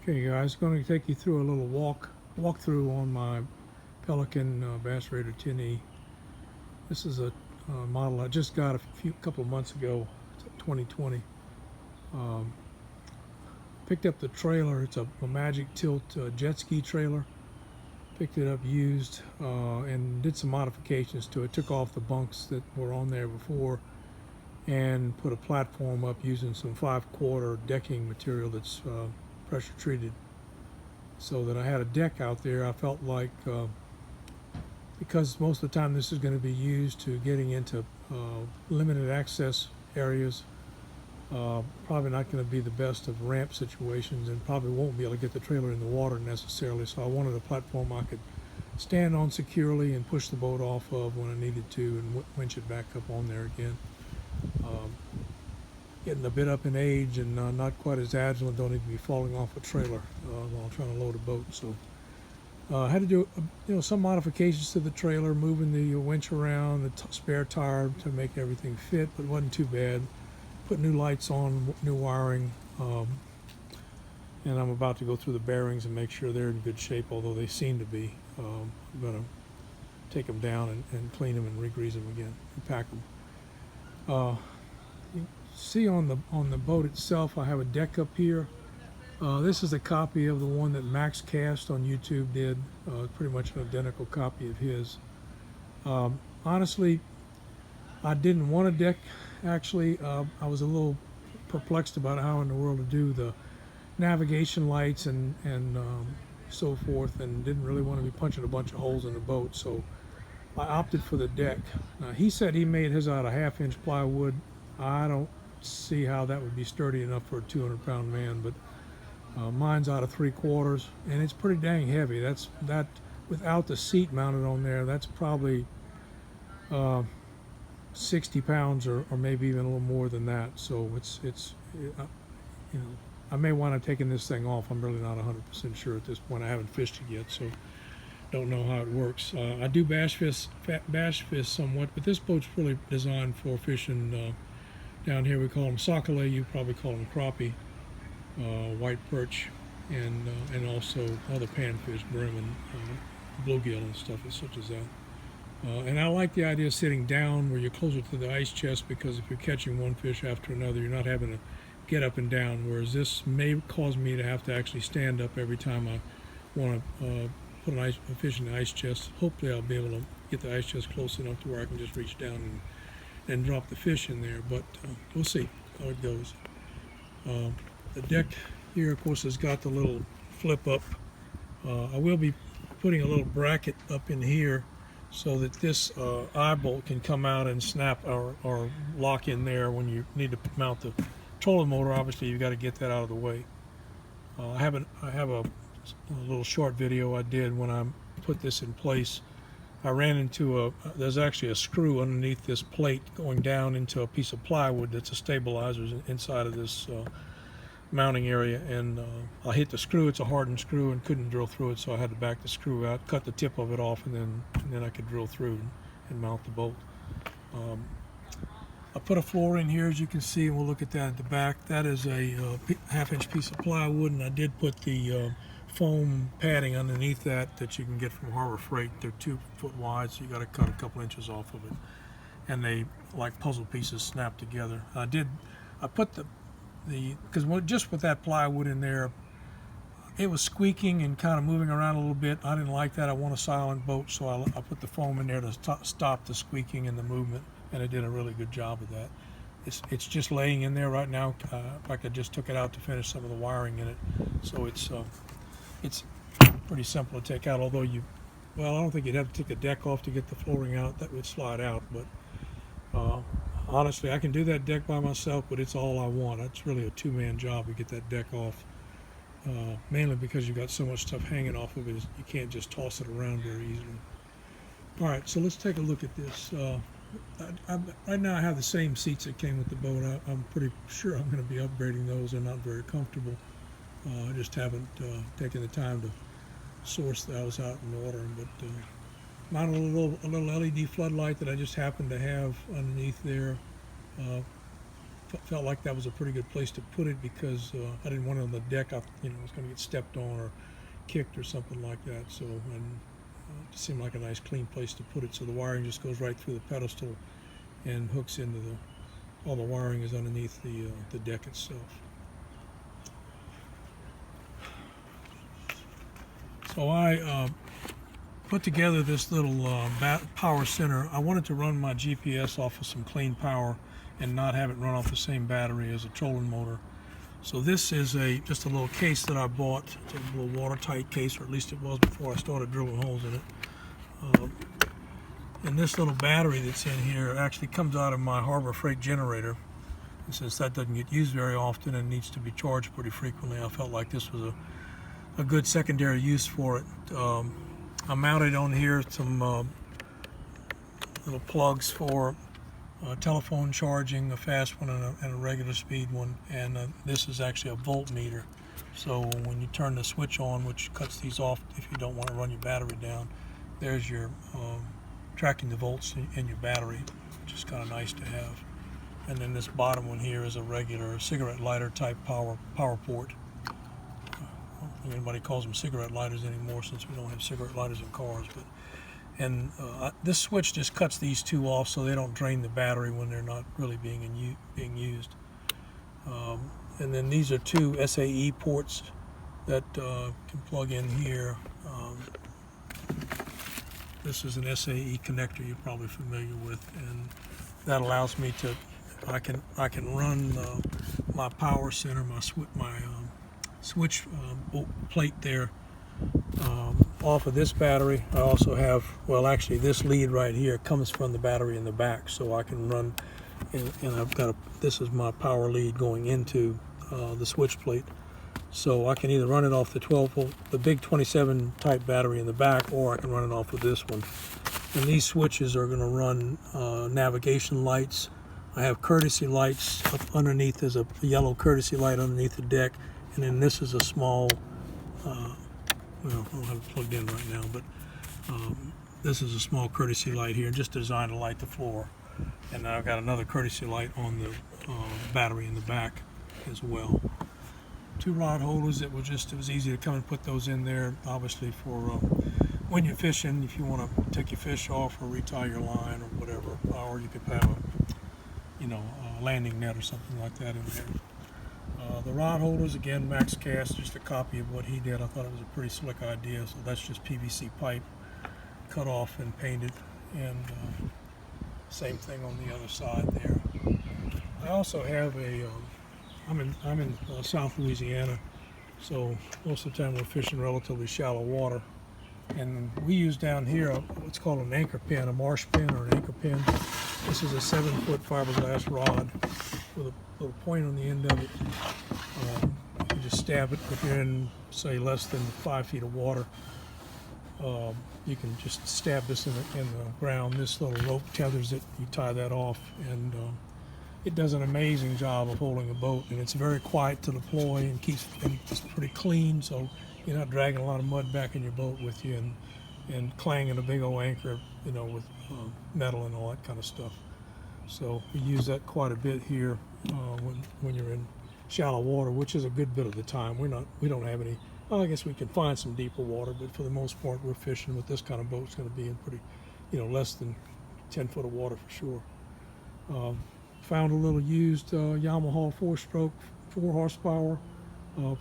Okay guys, going to take you through a little walkthrough on my Pelican Bass Raider 10E. This is a model I just got a couple of months ago, 2020. Um, Picked up the trailer. It's a Magic Tilt jet ski trailer. Picked it up used and did some modifications to it. Took off the bunks that were on there before and put a platform up using some 5/4 decking material that's pressure treated, so that I had a deck out there. I felt like because most of the time this is going to be used to getting into limited access areas, probably not going to be the best of ramp situations, and probably won't be able to get the trailer in the water necessarily. So I wanted a platform I could stand on securely and push the boat off of when I needed to, and winch it back up on there again. Getting a bit up in age and not quite as agile, and don't need to be falling off a trailer while trying to load a boat. So I had to do some modifications to the trailer, moving the winch around, the spare tire to make everything fit, but it wasn't too bad. Put new lights on, new wiring, and I'm about to go through the bearings and make sure they're in good shape, although they seem to be. I'm going to take them down and clean them and re-grease them again and pack them. You see on the boat itself, I have a deck up here. This is a copy of the one that Max Cast on YouTube did. Pretty much an identical copy of his. Honestly, I didn't want a deck. Actually, I was a little perplexed about how in the world to do the navigation lights and so forth, and didn't really want to be punching a bunch of holes in the boat. So I opted for the deck. Now, he said he made his out of 1/2-inch plywood. I don't see how that would be sturdy enough for a 200-pound man, but mine's out of 3/4, and it's pretty dang heavy. That without the seat mounted on there, that's probably 60 pounds or maybe even a little more than that. So I may want to taking this thing off. I'm really not 100% sure at this point. I haven't fished it yet, so don't know how it works. I do bass fish somewhat, but this boat's really designed for fishing. Down here we call them sockeye. You probably call them crappie, white perch, and also other panfish, brim, and bluegill and stuff such as that. And I like the idea of sitting down where you're closer to the ice chest, because if you're catching one fish after another, you're not having to get up and down, whereas this may cause me to have to actually stand up every time I want to put a fish in the ice chest. Hopefully I'll be able to get the ice chest close enough to where I can just reach down and drop the fish in there, but we'll see how it goes. The deck here, of course, has got the little flip up. I will be putting a little bracket up in here so that this eye bolt can come out and snap or lock in there when you need to mount the trolling motor. Obviously, you've got to get that out of the way. I have a little short video I did when I put this in place. I ran into there's actually a screw underneath this plate going down into a piece of plywood that's a stabilizer inside of this mounting area, and I hit the screw. It's a hardened screw and couldn't drill through it, so I had to back the screw out, cut the tip of it off, and then I could drill through and mount the bolt. I put a floor in here, as you can see, and we'll look at that at the back. That is a 1/2-inch piece of plywood, and I did put the foam padding underneath that you can get from Harbor Freight. They're 2 foot wide, so you got to cut a couple inches off of it, and they, like puzzle pieces, snap together. I put because just with that plywood in there, it was squeaking and kind of moving around a little bit. I didn't like that. I want a silent boat, so I put the foam in there to stop the squeaking and the movement, and it did a really good job of that. It's just laying in there right now. Like I just took it out to finish some of the wiring in it, so it's pretty simple to take out. Although I don't think you'd have to take the deck off to get the flooring out. That would slide out, but honestly, I can do that deck by myself, but it's all I want. It's really a two-man job to get that deck off, mainly because you've got so much stuff hanging off of it, you can't just toss it around very easily. All right, so let's take a look at this. Right now I have the same seats that came with the boat. I'm pretty sure I'm going to be upgrading those. They're not very comfortable. I just haven't taken the time to source those out and order them. But mounted a little LED floodlight that I just happened to have underneath there. felt like that was a pretty good place to put it because I didn't want it on the deck. I was going to get stepped on or kicked or something like that. So, and it seemed like a nice clean place to put it. So the wiring just goes right through the pedestal and hooks into all the wiring is underneath the deck itself. So I put together this little power center. I wanted to run my GPS off of some clean power and not have it run off the same battery as a trolling motor. So this is just a little case that I bought. It's a little watertight case, or at least it was before I started drilling holes in it. And this little battery that's in here actually comes out of my Harbor Freight generator. And since that doesn't get used very often and needs to be charged pretty frequently, I felt like this was a good secondary use for it. I mounted on here some little plugs for telephone charging, a fast one and a regular speed one, and this is actually a voltmeter. So when you turn the switch on, which cuts these off if you don't want to run your battery down, there's your tracking the volts in your battery, which is kind of nice to have. And then this bottom one here is a regular cigarette lighter type power port. I don't think anybody calls them cigarette lighters anymore since we don't have cigarette lighters in cars. And this switch just cuts these two off so they don't drain the battery when they're not really being used. And then these are two SAE ports that can plug in here. This is an SAE connector you're probably familiar with, and that allows me to, I can run my power center, my switch plate there off of this battery. I also have, well, actually this lead right here comes from the battery in the back, so I can run, and I've got this is my power lead going into the switch plate. So I can either run it off the 12 volt, the big 27 type battery in the back, or I can run it off with this one. And these switches are going to run navigation lights. I have courtesy lights up underneath. There's a yellow courtesy light underneath the deck, and then this is a small, well, I don't have it plugged in right now, but this is a small courtesy light here, just designed to light the floor. And then I've got another courtesy light on the battery in the back as well. Two rod holders that it was easy to come and put those in there, obviously for when you're fishing, if you want to take your fish off or retie your line or whatever, or you could have a landing net or something like that in there. The rod holders, again, Max Cast, just a copy of what he did. I thought it was a pretty slick idea. So that's just PVC pipe cut off and painted, and same thing on the other side there. I also have I'm in South Louisiana, so most of the time we're fishing relatively shallow water, and we use down here what's called an anchor pin, a marsh pin or an anchor pin. This is a 7-foot fiberglass rod with a little point on the end of it. You just stab it if you're in, say, less than 5 feet of water. You can just stab this in the ground. This little rope tethers it. You tie that off, and it does an amazing job of holding a boat, and it's very quiet to deploy and it's pretty clean, so you're not dragging a lot of mud back in your boat with you and clanging a big old anchor, with metal and all that kind of stuff. So we use that quite a bit here when you're in shallow water, which is a good bit of the time. We don't have any. Well, I guess we can find some deeper water, but for the most part, we're fishing with this kind of boat. It's going to be in pretty, less than 10 foot of water for sure. Found a little used Yamaha 4-stroke, 4 horsepower,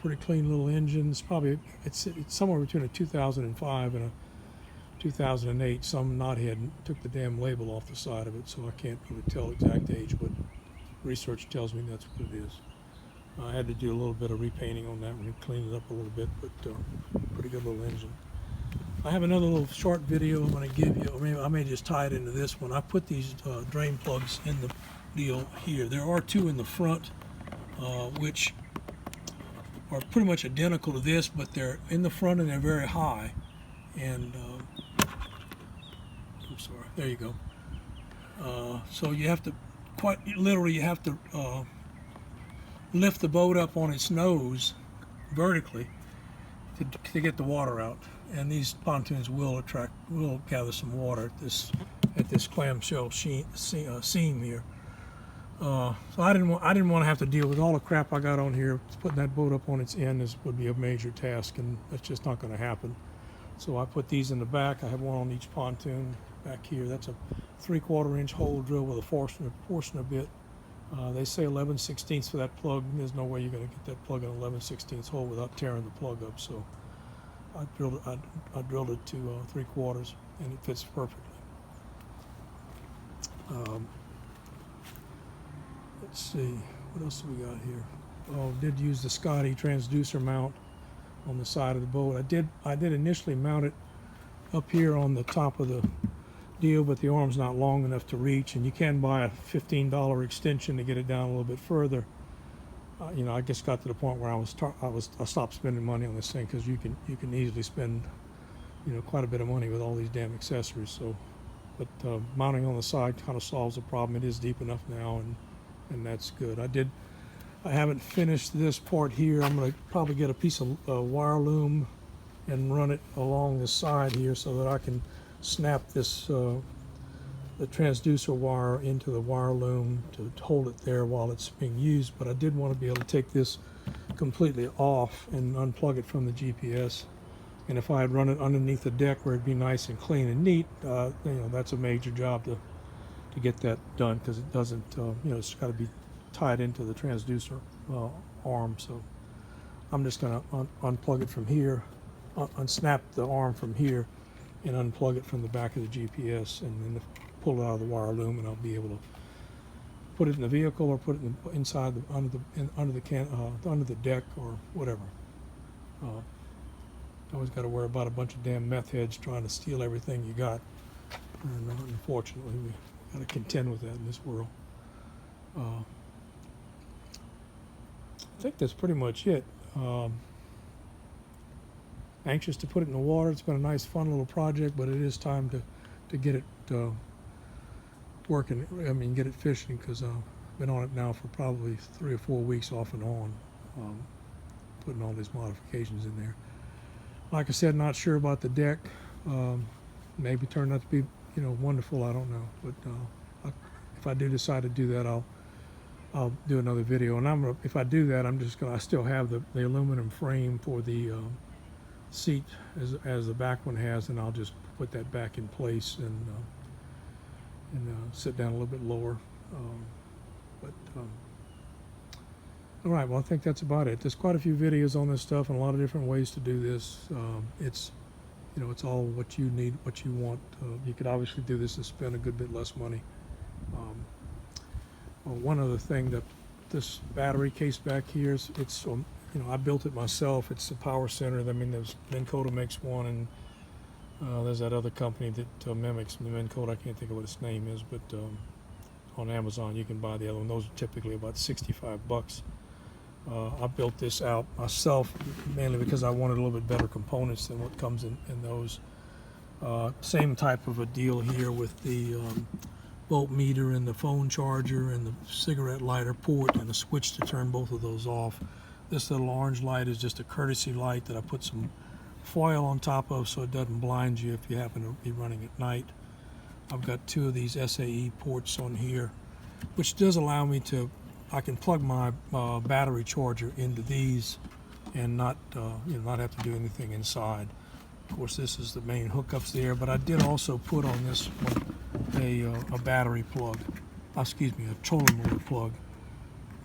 pretty clean little engine. It's somewhere between a 2005 and a 2008. Some knothead took the damn label off the side of it, so I can't really tell exact age, but research tells me that's what it is. I had to do a little bit of repainting on that one and clean it up a little bit, but pretty good little engine. I have another little short video I'm going to give you, or maybe I may just tie it into this one. I put these drain plugs in the deal here. There are 2 in the front, which are pretty much identical to this, but they're in the front and they're very high. And I'm sorry, there you go. So you have to, quite literally, you have to lift the boat up on its nose vertically to get the water out. And these pontoons will gather some water at this clamshell seam here. So I didn't want to have to deal with all the crap I got on here. Putting that boat up on its end would be a major task, and that's just not going to happen. So I put these in the back. I have one on each pontoon back here. That's a 3/4 inch hole drill with a Forstner bit. They say 11/16 for that plug. There's no way you're going to get that plug in an 11/16 hole without tearing the plug up. So I drilled it to 3/4, and it fits perfectly. Let's see, what else do we got here? Oh, did use the Scotty transducer mount on the side of the boat. I did initially mount it up here on the top of the deal, but the arm's not long enough to reach, and you can buy a $15 extension to get it down a little bit further. You know, I just got to the point where I stopped spending money on this thing, because you can easily spend, you know, quite a bit of money with all these damn accessories. So, but mounting on the side kind of solves the problem. It is deep enough now, and that's good. I haven't finished this part here. I'm going to probably get a piece of wire loom and run it along the side here so that I can snap this the transducer wire into the wire loom to hold it there while it's being used. But I did want to be able to take this completely off and unplug it from the GPS. And if I had run it underneath the deck where it'd be nice and clean and neat, you know, that's a major job to get that done, because it doesn't, you know, it's got to be tied into the transducer arm. So I'm just going to unplug it from here, unsnap the arm from here, and unplug it from the back of the GPS, and then pull it out of the wire loom, and I'll be able to put it in the vehicle or put it inside under the deck or whatever. Always got to worry about a bunch of damn meth heads trying to steal everything you got, and unfortunately we got to contend with that in this world. I think that's pretty much it. Anxious to put it in the water. It's been a nice, fun little project, but it is time to get it working. I mean, get it fishing, because I've been on it now for probably 3 or 4 weeks off and on, putting all these modifications in there. Like I said, not sure about the deck. Maybe turned out to be, you know, wonderful. I don't know, but if I do decide to do that, I'll do another video. And if I do that, I still have the aluminum frame for the seat as the back one has, and I'll just put that back in place and sit down a little bit lower. All right, well, I think that's about it. There's quite a few videos on this stuff and a lot of different ways to do this. It's, you know, it's all what you need, what you want. You could obviously do this and spend a good bit less money. Well, one other thing, that this battery case back here is, it's you know, I built it myself. It's a power center. I mean, there's Minn Kota makes one, and there's that other company that mimics the Minn Kota. I can't think of what its name is, but on Amazon you can buy the other one. Those are typically about $65. I built this out myself mainly because I wanted a little bit better components than what comes in those. Same type of a deal here with the voltmeter and the phone charger and the cigarette lighter port and a switch to turn both of those off. This little orange light is just a courtesy light that I put some foil on top of so it doesn't blind you if you happen to be running at night. I've got 2 of these SAE ports on here, which does allow me to, I can plug my battery charger into these and not have to do anything inside. Of course, this is the main hookups there, but I did also put on this one a battery plug, excuse me, a trolling motor plug.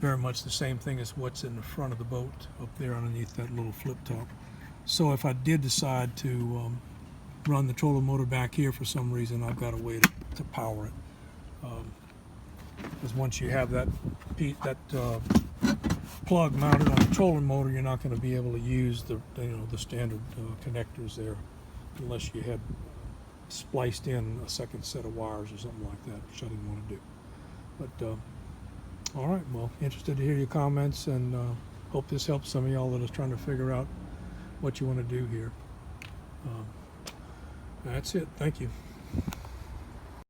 Very much the same thing as what's in the front of the boat up there underneath that little flip top. So if I did decide to run the trolling motor back here for some reason, I've got a way to power it. Because once you have that plug mounted on the trolling motor, you're not going to be able to use the standard connectors there unless you had spliced in a second set of wires or something like that, which I didn't want to do. But all right, well, interested to hear your comments, and hope this helps some of y'all that are trying to figure out what you want to do here. That's it. Thank you.